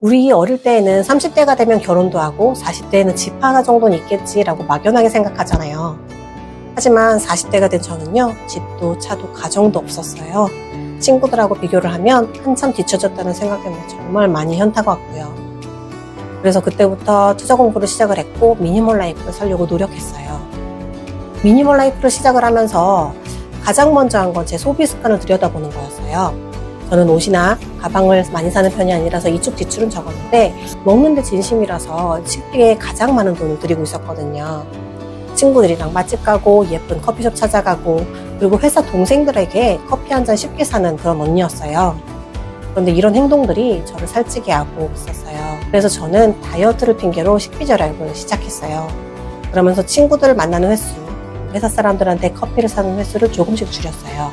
우리 어릴 때에는 30대가 되면 결혼도 하고 40대에는 집 하나 정도는 있겠지라고 막연하게 생각하잖아요. 하지만 40대가 된 저는요, 집도 차도 가정도 없었어요. 친구들하고 비교를 하면 한참 뒤처졌다는 생각 때문에 정말 많이 현타가 왔고요. 그래서 그때부터 투자 공부를 시작을 했고 미니멀 라이프를 살려고 노력했어요. 미니멀 라이프를 시작을 하면서 가장 먼저 한 건 제 소비 습관을 들여다보는 거였어요. 저는 옷이나 가방을 많이 사는 편이 아니라서 이축 지출은 적었는데 먹는 데 진심이라서 식비에 가장 많은 돈을 들이고 있었거든요. 친구들이랑 맛집 가고 예쁜 커피숍 찾아가고 그리고 회사 동생들에게 커피 한 잔 쉽게 사는 그런 언니였어요. 그런데 이런 행동들이 저를 살찌게 하고 있었어요. 그래서 저는 다이어트를 핑계로 식비 절약을 시작했어요. 그러면서 친구들을 만나는 횟수, 회사 사람들한테 커피를 사는 횟수를 조금씩 줄였어요.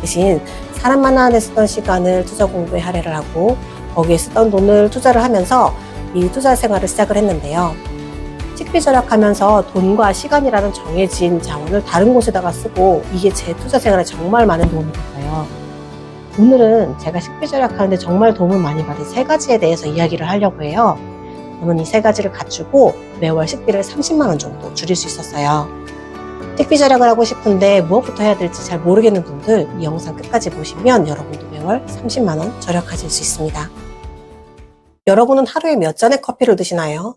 대신 사람 만나는 데 쓰던 시간을 투자 공부에 할애를 하고 거기에 쓰던 돈을 투자를 하면서 이 투자 생활을 시작을 했는데요. 식비 절약하면서 돈과 시간이라는 정해진 자원을 다른 곳에다가 쓰고 이게 제 투자 생활에 정말 많은 도움이 됐어요. 오늘은 제가 식비 절약하는데 정말 도움을 많이 받은 세 가지에 대해서 이야기를 하려고 해요. 저는 이 세 가지를 갖추고 매월 식비를 30만 원 정도 줄일 수 있었어요. 식비 절약을 하고 싶은데 무엇부터 해야 될지 잘 모르겠는 분들 이 영상 끝까지 보시면 여러분도 매월 30만 원 절약하실 수 있습니다. 여러분은 하루에 몇 잔의 커피를 드시나요?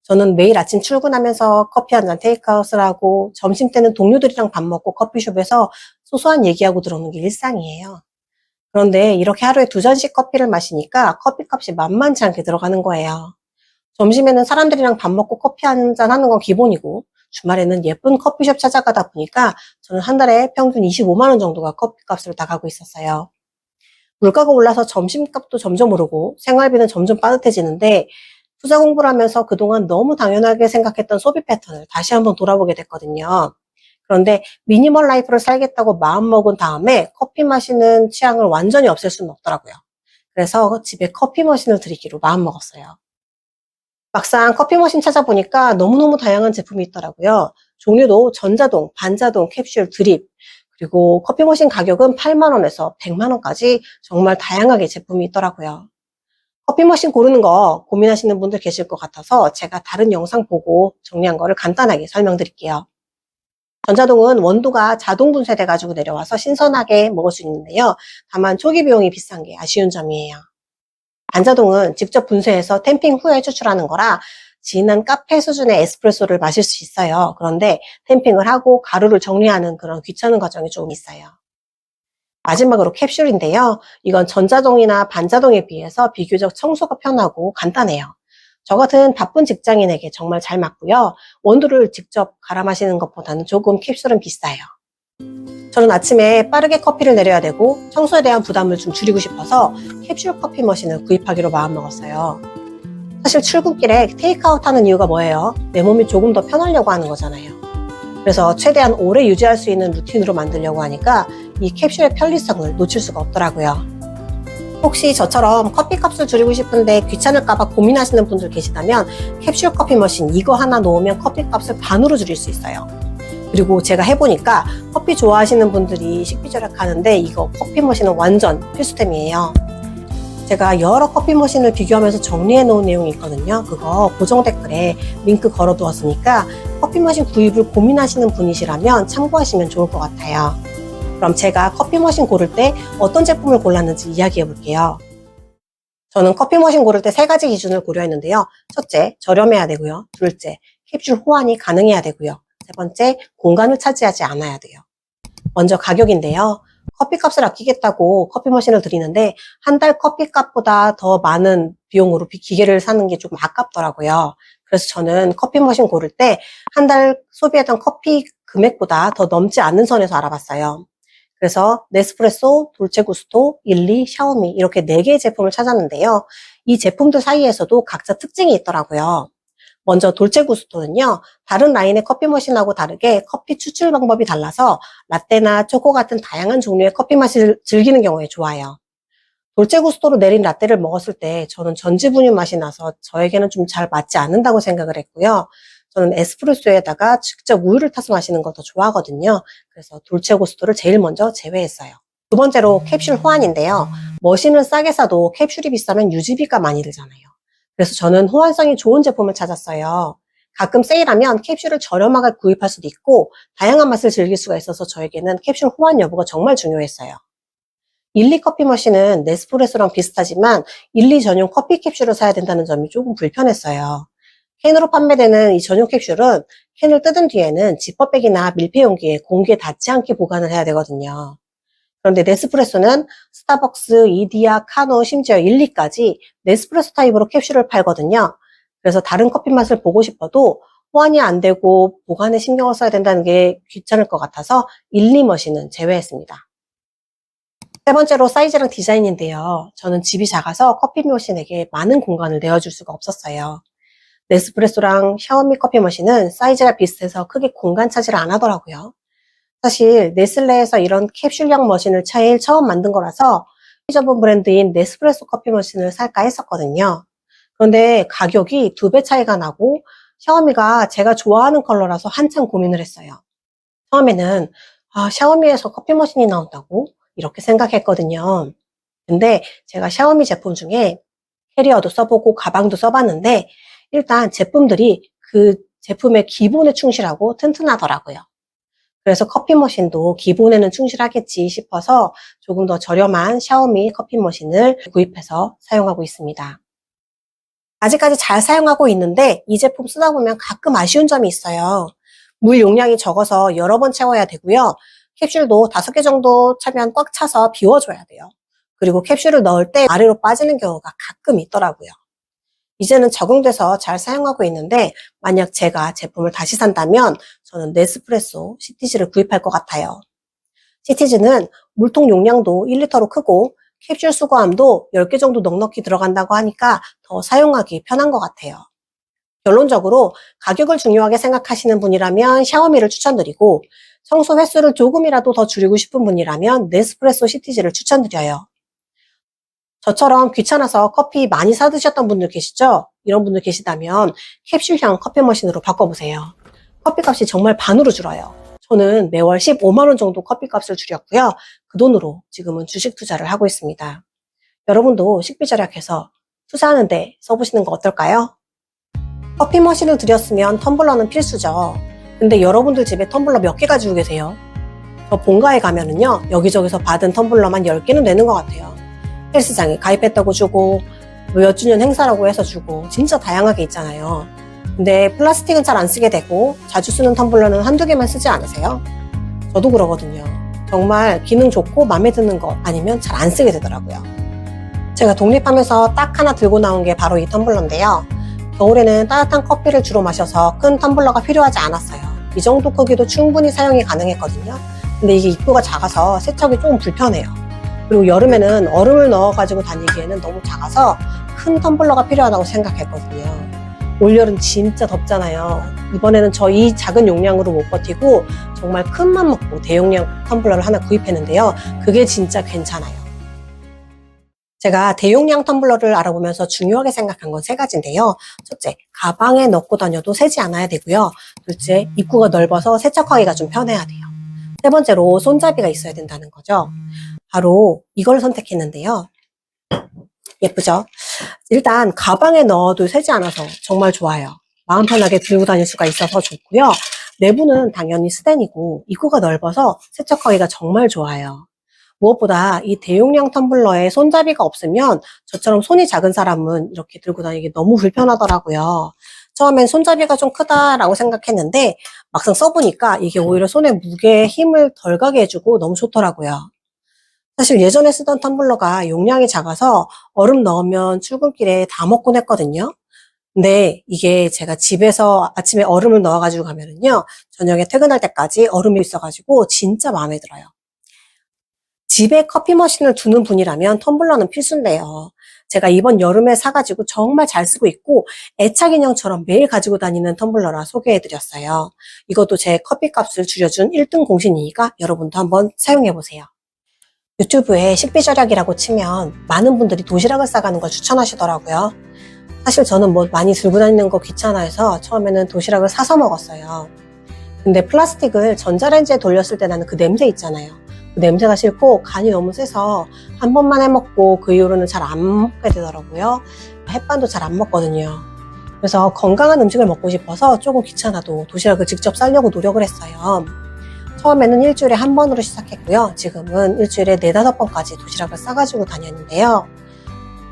저는 매일 아침 출근하면서 커피 한 잔 테이크아웃을 하고 점심 때는 동료들이랑 밥 먹고 커피숍에서 소소한 얘기하고 들어오는 게 일상이에요. 그런데 이렇게 하루에 2잔씩 커피를 마시니까 커피값이 만만치 않게 들어가는 거예요. 점심에는 사람들이랑 밥 먹고 커피 한 잔 하는 건 기본이고 주말에는 예쁜 커피숍 찾아가다 보니까 저는 한 달에 평균 25만 원 정도가 커피값으로 나가고 있었어요. 물가가 올라서 점심값도 점점 오르고 생활비는 점점 빠듯해지는데 투자 공부를 하면서 그동안 너무 당연하게 생각했던 소비 패턴을 다시 한번 돌아보게 됐거든요. 그런데 미니멀 라이프를 살겠다고 마음먹은 다음에 커피 마시는 취향을 완전히 없앨 수는 없더라고요. 그래서 집에 커피 머신을 들이기로 마음먹었어요. 막상 커피 머신 찾아보니까 너무너무 다양한 제품이 있더라고요. 종류도 전자동, 반자동, 캡슐, 드립, 그리고 커피 머신 가격은 8만 원에서 100만 원까지 정말 다양하게 제품이 있더라고요. 커피 머신 고르는 거 고민하시는 분들 계실 것 같아서 제가 다른 영상 보고 정리한 거를 간단하게 설명드릴게요. 전자동은 원두가 자동 분쇄돼 가지고 내려와서 신선하게 먹을 수 있는데요. 다만 초기 비용이 비싼 게 아쉬운 점이에요. 반자동은 직접 분쇄해서 템핑 후에 추출하는 거라 진한 카페 수준의 에스프레소를 마실 수 있어요. 그런데 템핑을 하고 가루를 정리하는 그런 귀찮은 과정이 조금 있어요. 마지막으로 캡슐인데요. 이건 전자동이나 반자동에 비해서 비교적 청소가 편하고 간단해요. 저 같은 바쁜 직장인에게 정말 잘 맞고요. 원두를 직접 갈아 마시는 것보다는 조금 캡슐은 비싸요. 저는 아침에 빠르게 커피를 내려야 되고 청소에 대한 부담을 좀 줄이고 싶어서 캡슐 커피 머신을 구입하기로 마음먹었어요. 사실 출근길에 테이크아웃 하는 이유가 뭐예요? 내 몸이 조금 더 편하려고 하는 거잖아요. 그래서 최대한 오래 유지할 수 있는 루틴으로 만들려고 하니까 이 캡슐의 편리성을 놓칠 수가 없더라고요. 혹시 저처럼 커피값을 줄이고 싶은데 귀찮을까봐 고민하시는 분들 계시다면 캡슐 커피 머신 이거 하나 놓으면 커피값을 반으로 줄일 수 있어요. 그리고 제가 해보니까 커피 좋아하시는 분들이 식비 절약하는데 이거 커피 머신은 완전 필수템이에요. 제가 여러 커피 머신을 비교하면서 정리해 놓은 내용이 있거든요. 그거 고정 댓글에 링크 걸어 두었으니까 커피 머신 구입을 고민하시는 분이시라면 참고하시면 좋을 것 같아요. 그럼 제가 커피 머신 고를 때 어떤 제품을 골랐는지 이야기해 볼게요. 저는 커피 머신 고를 때 3가지 기준을 고려했는데요. 첫째, 저렴해야 되고요. 둘째, 캡슐 호환이 가능해야 되고요. 세 번째, 공간을 차지하지 않아야 돼요. 먼저 가격인데요. 커피값을 아끼겠다고 커피 머신을 드리는데 한 달 커피값보다 더 많은 비용으로 기계를 사는 게 조금 아깝더라고요. 그래서 저는 커피 머신 고를 때 한 달 소비했던 커피 금액보다 더 넘지 않는 선에서 알아봤어요. 그래서 네스프레소, 돌체구스토, 일리, 샤오미 이렇게 4개의 제품을 찾았는데요. 이 제품들 사이에서도 각자 특징이 있더라고요. 먼저 돌체구스토는요, 다른 라인의 커피 머신하고 다르게 커피 추출 방법이 달라서 라떼나 초코 같은 다양한 종류의 커피 맛을 즐기는 경우에 좋아요. 돌체구스토로 내린 라떼를 먹었을 때 저는 전지분유 맛이 나서 저에게는 좀 잘 맞지 않는다고 생각을 했고요. 저는 에스프레소에다가 직접 우유를 타서 마시는 걸 더 좋아하거든요. 그래서 돌체구스토를 제일 먼저 제외했어요. 두 번째로 캡슐 호환인데요. 머신을 싸게 사도 캡슐이 비싸면 유지비가 많이 들잖아요. 그래서 저는 호환성이 좋은 제품을 찾았어요. 가끔 세일하면 캡슐을 저렴하게 구입할 수도 있고 다양한 맛을 즐길 수가 있어서 저에게는 캡슐 호환 여부가 정말 중요했어요. 일리 커피 머신은 네스프레소랑 비슷하지만 일리 전용 커피 캡슐을 사야 된다는 점이 조금 불편했어요. 캔으로 판매되는 이 전용 캡슐은 캔을 뜯은 뒤에는 지퍼백이나 밀폐 용기에 공기에 닿지 않게 보관을 해야 되거든요. 그런데 네스프레소는 스타벅스, 이디야, 카노, 심지어 일리까지 네스프레소 타입으로 캡슐을 팔거든요. 그래서 다른 커피 맛을 보고 싶어도 호환이 안 되고 보관에 신경을 써야 된다는 게 귀찮을 것 같아서 일리 머신은 제외했습니다. 세 번째로 사이즈랑 디자인인데요. 저는 집이 작아서 커피 머신에게 많은 공간을 내어줄 수가 없었어요. 네스프레소랑 샤오미 커피 머신은 사이즈가 비슷해서 크게 공간 차지를 안 하더라고요. 사실 네슬레에서 이런 캡슐형 머신을 제일 처음 만든 거라서 전문 브랜드인 네스프레소 커피 머신을 살까 했었거든요. 그런데 가격이 2배 차이가 나고 샤오미가 제가 좋아하는 컬러라서 한참 고민을 했어요. 처음에는 샤오미에서 커피 머신이 나온다고? 이렇게 생각했거든요. 근데 제가 샤오미 제품 중에 캐리어도 써보고 가방도 써봤는데 일단 제품들이 그 제품의 기본에 충실하고 튼튼하더라고요. 그래서 커피 머신도 기본에는 충실하겠지 싶어서 조금 더 저렴한 샤오미 커피 머신을 구입해서 사용하고 있습니다. 아직까지 잘 사용하고 있는데 이 제품 쓰다 보면 가끔 아쉬운 점이 있어요. 물 용량이 적어서 여러 번 채워야 되고요. 캡슐도 5개 정도 차면 꽉 차서 비워줘야 돼요. 그리고 캡슐을 넣을 때 아래로 빠지는 경우가 가끔 있더라고요. 이제는 적응돼서 잘 사용하고 있는데 만약 제가 제품을 다시 산다면 저는 네스프레소 시티즈를 구입할 것 같아요. 시티즈는 물통 용량도 1리터로 크고 캡슐 수거함도 10개 정도 넉넉히 들어간다고 하니까 더 사용하기 편한 것 같아요. 결론적으로 가격을 중요하게 생각하시는 분이라면 샤오미를 추천드리고 청소 횟수를 조금이라도 더 줄이고 싶은 분이라면 네스프레소 시티즈를 추천드려요. 저처럼 귀찮아서 커피 많이 사 드셨던 분들 계시죠? 이런 분들 계시다면 캡슐형 커피 머신으로 바꿔보세요. 커피값이 정말 반으로 줄어요. 저는 매월 15만 원 정도 커피값을 줄였고요. 그 돈으로 지금은 주식 투자를 하고 있습니다. 여러분도 식비 절약해서 투자하는데 써보시는 거 어떨까요? 커피 머신을 들였으면 텀블러는 필수죠. 근데 여러분들 집에 텀블러 몇 개 가지고 계세요? 저 본가에 가면은요, 여기저기서 받은 텀블러만 10개는 되는 것 같아요. 헬스장에 가입했다고 주고, 몇 주년 행사라고 해서 주고, 진짜 다양하게 있잖아요. 근데 플라스틱은 잘 안 쓰게 되고, 자주 쓰는 텀블러는 한두 개만 쓰지 않으세요? 저도 그러거든요. 정말 기능 좋고 마음에 드는 것 아니면 잘 안 쓰게 되더라고요. 제가 독립하면서 딱 하나 들고 나온 게 바로 이 텀블러인데요. 겨울에는 따뜻한 커피를 주로 마셔서 큰 텀블러가 필요하지 않았어요. 이 정도 크기도 충분히 사용이 가능했거든요. 근데 이게 입구가 작아서 세척이 조금 불편해요. 그리고 여름에는 얼음을 넣어가지고 다니기에는 너무 작아서 큰 텀블러가 필요하다고 생각했거든요. 올여름 진짜 덥잖아요. 이번에는 저 이 작은 용량으로 못 버티고 정말 큰 맘 먹고 대용량 텀블러를 하나 구입했는데요. 그게 진짜 괜찮아요. 제가 대용량 텀블러를 알아보면서 중요하게 생각한 건 3가지인데요. 첫째, 가방에 넣고 다녀도 새지 않아야 되고요. 둘째, 입구가 넓어서 세척하기가 좀 편해야 돼요. 세 번째로, 손잡이가 있어야 된다는 거죠. 바로 이걸 선택했는데요. 예쁘죠? 일단 가방에 넣어도 새지 않아서 정말 좋아요. 마음 편하게 들고 다닐 수가 있어서 좋고요. 내부는 당연히 스텐이고 입구가 넓어서 세척하기가 정말 좋아요. 무엇보다 이 대용량 텀블러에 손잡이가 없으면 저처럼 손이 작은 사람은 이렇게 들고 다니기 너무 불편하더라고요. 처음엔 손잡이가 좀 크다라고 생각했는데 막상 써보니까 이게 오히려 손에 무게에 힘을 덜 가게 해주고 너무 좋더라고요. 사실 예전에 쓰던 텀블러가 용량이 작아서 얼음 넣으면 출근길에 다 먹곤 했거든요. 근데 이게 제가 집에서 아침에 얼음을 넣어가지고 가면은요, 저녁에 퇴근할 때까지 얼음이 있어가지고 진짜 마음에 들어요. 집에 커피 머신을 두는 분이라면 텀블러는 필수인데요. 제가 이번 여름에 사가지고 정말 잘 쓰고 있고 애착 인형처럼 매일 가지고 다니는 텀블러라 소개해드렸어요. 이것도 제 커피값을 줄여준 1등 공신이니까 여러분도 한번 사용해보세요. 유튜브에 식비 절약이라고 치면 많은 분들이 도시락을 싸가는 걸 추천하시더라고요. 사실 저는 뭐 많이 들고 다니는 거 귀찮아해서 처음에는 도시락을 사서 먹었어요. 근데 플라스틱을 전자레인지에 돌렸을 때 나는 그 냄새 있잖아요. 그 냄새가 싫고 간이 너무 세서 한 번만 해먹고 그 이후로는 잘 안 먹게 되더라고요. 햇반도 잘 안 먹거든요. 그래서 건강한 음식을 먹고 싶어서 조금 귀찮아도 도시락을 직접 싸려고 노력을 했어요. 처음에는 일주일에 한 번으로 시작했고요. 지금은 일주일에 4-5번까지 도시락을 싸가지고 다녔는데요.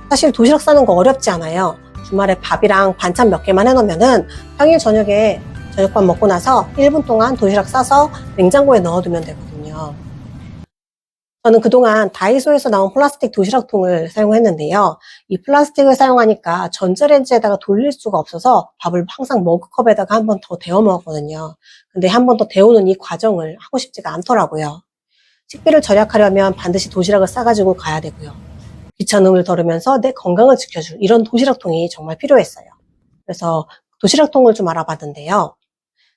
사실 도시락 싸는 거 어렵지 않아요. 주말에 밥이랑 반찬 몇 개만 해놓으면은 평일 저녁에 저녁밥 먹고 나서 1분 동안 도시락 싸서 냉장고에 넣어두면 되거든요. 저는 그동안 다이소에서 나온 플라스틱 도시락통을 사용했는데요. 이 플라스틱을 사용하니까 전자레인지에다가 돌릴 수가 없어서 밥을 항상 머그컵에다가 한 번 더 데워 먹었거든요. 근데 한 번 더 데우는 이 과정을 하고 싶지가 않더라고요. 식비를 절약하려면 반드시 도시락을 싸가지고 가야 되고요. 귀찮음을 덜으면서 내 건강을 지켜줄 이런 도시락통이 정말 필요했어요. 그래서 도시락통을 좀 알아봤는데요.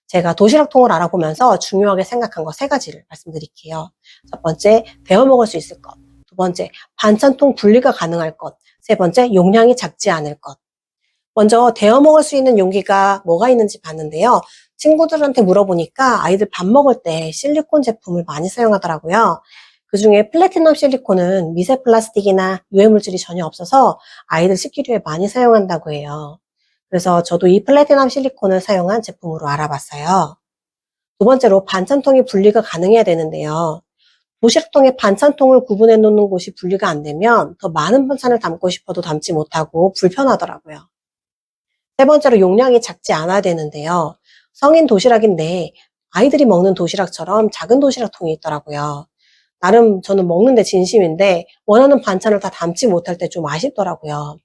제가 도시락통을 알아보면서 중요하게 생각한 거 3가지를 말씀드릴게요. 첫 번째, 데워 먹을 수 있을 것. 두 번째, 반찬통 분리가 가능할 것. 세 번째, 용량이 작지 않을 것. 먼저 데워 먹을 수 있는 용기가 뭐가 있는지 봤는데요. 친구들한테 물어보니까 아이들 밥 먹을 때 실리콘 제품을 많이 사용하더라고요. 그중에 플래티넘 실리콘은 미세 플라스틱이나 유해 물질이 전혀 없어서 아이들 식기류에 많이 사용한다고 해요. 그래서 저도 이 플래티넘 실리콘을 사용한 제품으로 알아봤어요. 두 번째로 반찬통이 분리가 가능해야 되는데요. 도시락통에 반찬통을 구분해 놓는 곳이 분리가 안 되면 더 많은 반찬을 담고 싶어도 담지 못하고 불편하더라고요. 세 번째로 용량이 작지 않아야 되는데요. 성인 도시락인데 아이들이 먹는 도시락처럼 작은 도시락통이 있더라고요. 나름 저는 먹는데 진심인데 원하는 반찬을 다 담지 못할 때 좀 아쉽더라고요.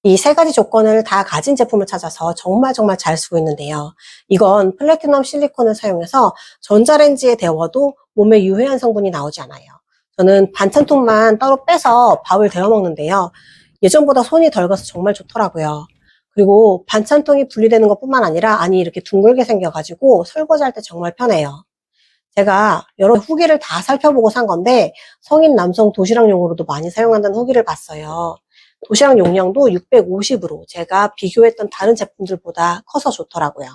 이 3가지 조건을 다 가진 제품을 찾아서 정말 잘 쓰고 있는데요. 이건 플래티넘 실리콘을 사용해서 전자레인지에 데워도 몸에 유해한 성분이 나오지 않아요. 저는 반찬통만 따로 빼서 밥을 데워 먹는데요. 예전보다 손이 덜 가서 정말 좋더라고요. 그리고 반찬통이 분리되는 것뿐만 아니라 안이 이렇게 둥글게 생겨가지고 설거지할 때 정말 편해요. 제가 여러 후기를 다 살펴보고 산 건데 성인 남성 도시락용으로도 많이 사용한다는 후기를 봤어요. 도시락 용량도 650으로 제가 비교했던 다른 제품들보다 커서 좋더라고요.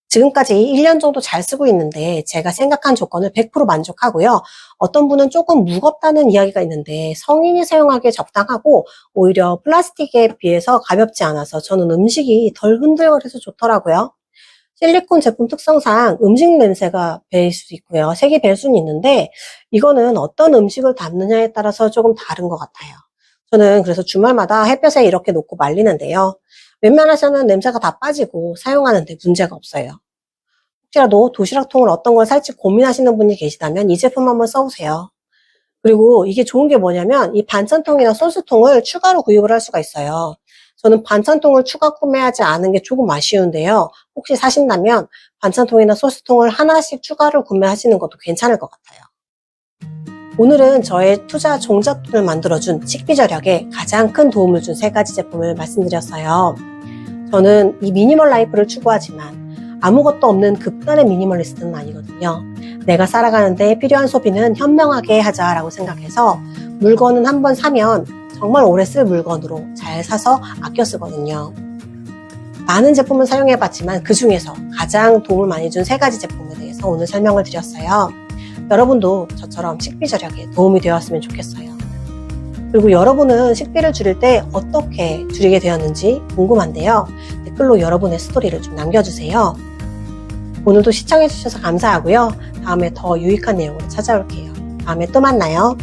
지금까지 1년 정도 잘 쓰고 있는데 제가 생각한 조건을 100% 만족하고요. 어떤 분은 조금 무겁다는 이야기가 있는데 성인이 사용하기에 적당하고 오히려 플라스틱에 비해서 가볍지 않아서 저는 음식이 덜 흔들거려서 좋더라고요. 실리콘 제품 특성상 음식 냄새가 배일 수도 있고요. 색이 벨 수는 있는데 이거는 어떤 음식을 담느냐에 따라서 조금 다른 것 같아요. 저는 그래서 주말마다 햇볕에 이렇게 놓고 말리는데요. 웬만해서는 냄새가 다 빠지고 사용하는데 문제가 없어요. 혹시라도 도시락통을 어떤 걸 살지 고민하시는 분이 계시다면 이 제품 한번 써보세요. 그리고 이게 좋은 게 뭐냐면 이 반찬통이나 소스통을 추가로 구입을 할 수가 있어요. 저는 반찬통을 추가 구매하지 않은 게 조금 아쉬운데요. 혹시 사신다면 반찬통이나 소스통을 하나씩 추가로 구매하시는 것도 괜찮을 것 같아요. 오늘은 저의 투자 종잣돈을 만들어준 식비 절약에 가장 큰 도움을 준 3가지 제품을 말씀드렸어요. 저는 이 미니멀 라이프를 추구하지만 아무것도 없는 극단의 미니멀리스트는 아니거든요. 내가 살아가는데 필요한 소비는 현명하게 하자라고 생각해서 물건은 한번 사면 정말 오래 쓸 물건으로 잘 사서 아껴 쓰거든요. 많은 제품을 사용해봤지만 그 중에서 가장 도움을 많이 준 3가지 제품에 대해서 오늘 설명을 드렸어요. 여러분도 저처럼 식비 절약에 도움이 되었으면 좋겠어요. 그리고 여러분은 식비를 줄일 때 어떻게 줄이게 되었는지 궁금한데요. 댓글로 여러분의 스토리를 좀 남겨주세요. 오늘도 시청해주셔서 감사하고요. 다음에 더 유익한 내용으로 찾아올게요. 다음에 또 만나요.